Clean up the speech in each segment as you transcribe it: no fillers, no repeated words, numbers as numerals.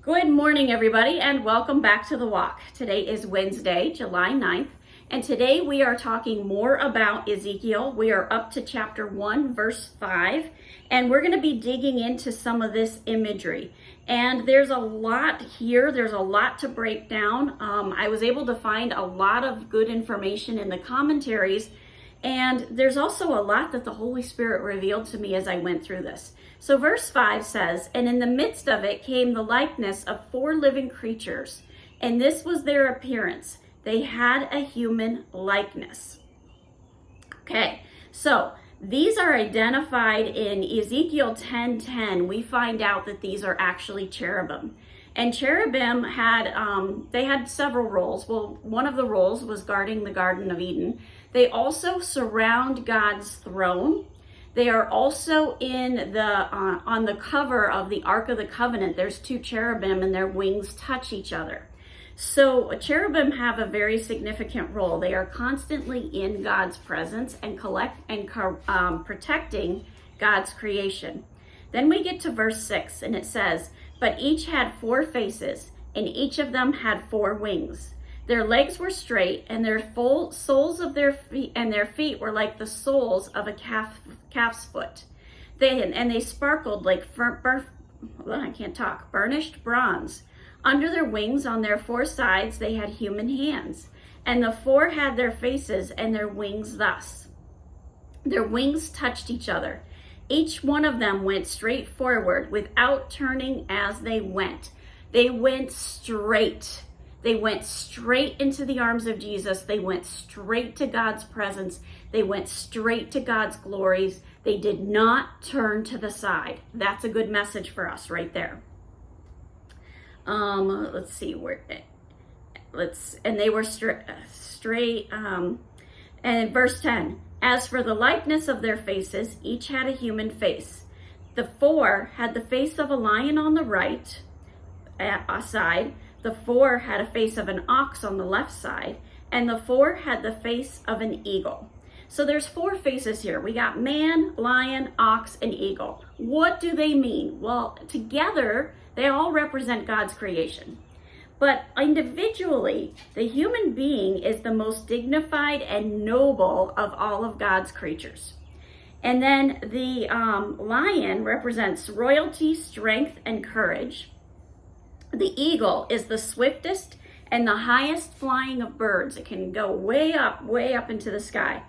Good morning, everybody, and welcome back to The Walk. Today is Wednesday, July 9th, and today we are talking more about Ezekiel. We are up to chapter 1, verse 5, and we're going to be digging into some of this imagery. And there's a lot here. There's a lot to break down. I was able to find a lot of good information in the commentaries, and there's also a lot that the Holy Spirit revealed to me as I went through this. So verse 5 says, "And in the midst of it came the likeness of 4 living creatures, and this was their appearance. They had a human likeness." Okay, so these are identified in Ezekiel 10:10. We find out that these are actually cherubim. And cherubim they had several roles. Well, one of the roles was guarding the Garden of Eden. They also surround God's throne. They are also on the cover of the Ark of the Covenant. There's 2 cherubim and their wings touch each other. So cherubim have a very significant role. They are constantly in God's presence and protecting God's creation. Then we get to verse 6 and it says, "But each had 4 faces, and each of them had 4 wings. Their legs were straight, and their soles of their feet were like the soles of a calf's foot. They sparkled like burnished bronze. Under their wings, on their 4 sides, they had human hands, and the 4 had their faces and their wings thus. Their wings touched each other. Each one of them went straight forward without turning as they went." They went straight. They went straight into the arms of Jesus. They went straight to God's presence. They went straight to God's glories. They did not turn to the side. That's a good message for us right there. Let's see and they were straight. And verse 10, "As for the likeness of their faces, each had a human face. The 4 had the face of a lion on the right side. The 4 had a face of an ox on the left side, and the 4 had the face of an eagle." So there's 4 faces here. We got man, lion, ox, and eagle. What do they mean? Well, together, they all represent God's creation. But individually, the human being is the most dignified and noble of all of God's creatures. And then the lion represents royalty, strength, and courage. The eagle is the swiftest and the highest flying of birds. It can go way up into the sky.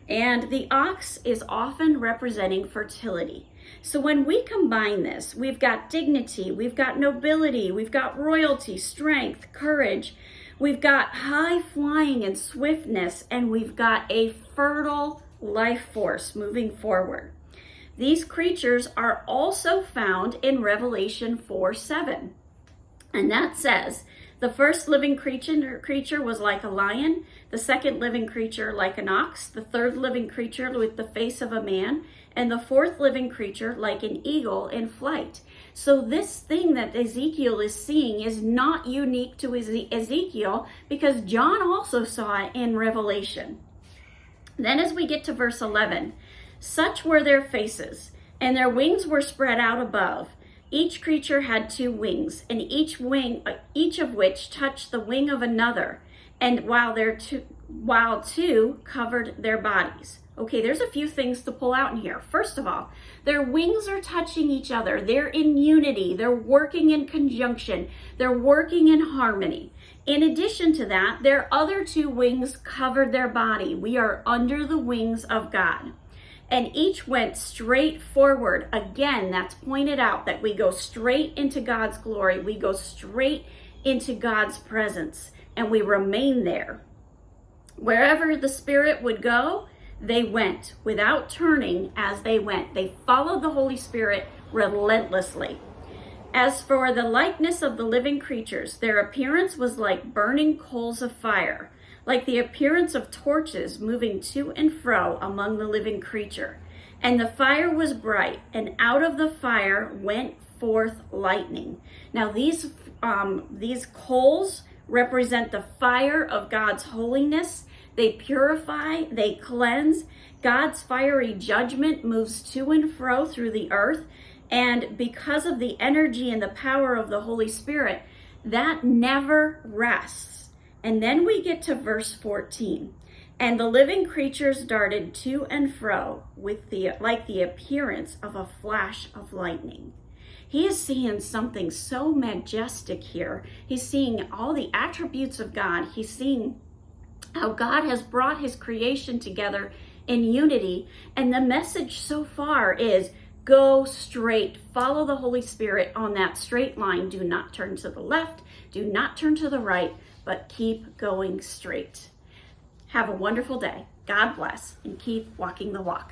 And the ox is often representing fertility. So when we combine this, we've got dignity, we've got nobility, we've got royalty, strength, courage, we've got high flying and swiftness, and we've got a fertile life force moving forward. These creatures are also found in Revelation 4:7. And that says, "The first living creature was like a lion, the second living creature like an ox, the third living creature with the face of a man, and the 4th living creature like an eagle in flight." So this thing that Ezekiel is seeing is not unique to Ezekiel, because John also saw it in Revelation. Then as we get to verse 11, "Such were their faces, and their wings were spread out above. Each creature had 2 wings, and each of which touched the wing of another, and while 2 covered their bodies." Okay, there's a few things to pull out in here. First of all, their wings are touching each other. They're in unity. They're working in conjunction. They're working in harmony. In addition to that, their other 2 wings covered their body. We are under the wings of God. And each went straight forward. Again, that's pointed out that we go straight into God's glory. We go straight into God's presence, and we remain there. Wherever the Spirit would go, they went without turning as they went. They followed the Holy Spirit relentlessly. "As for the likeness of the living creatures, their appearance was like burning coals of fire, like the appearance of torches moving to and fro among the living creature. And the fire was bright, and out of the fire went forth lightning." Now these coals represent the fire of God's holiness. They purify, they cleanse. God's fiery judgment moves to and fro through the earth. And because of the energy and the power of the Holy Spirit, that never rests. And then we get to verse 14. And the living creatures darted to and fro like the appearance of a flash of lightning. He is seeing something so majestic here. He's seeing all the attributes of God. He's seeing how God has brought his creation together in unity. And the message so far is go straight. Follow the Holy Spirit on that straight line. Do not turn to the left. Do not turn to the right, but keep going straight. Have a wonderful day. God bless, and keep walking the walk.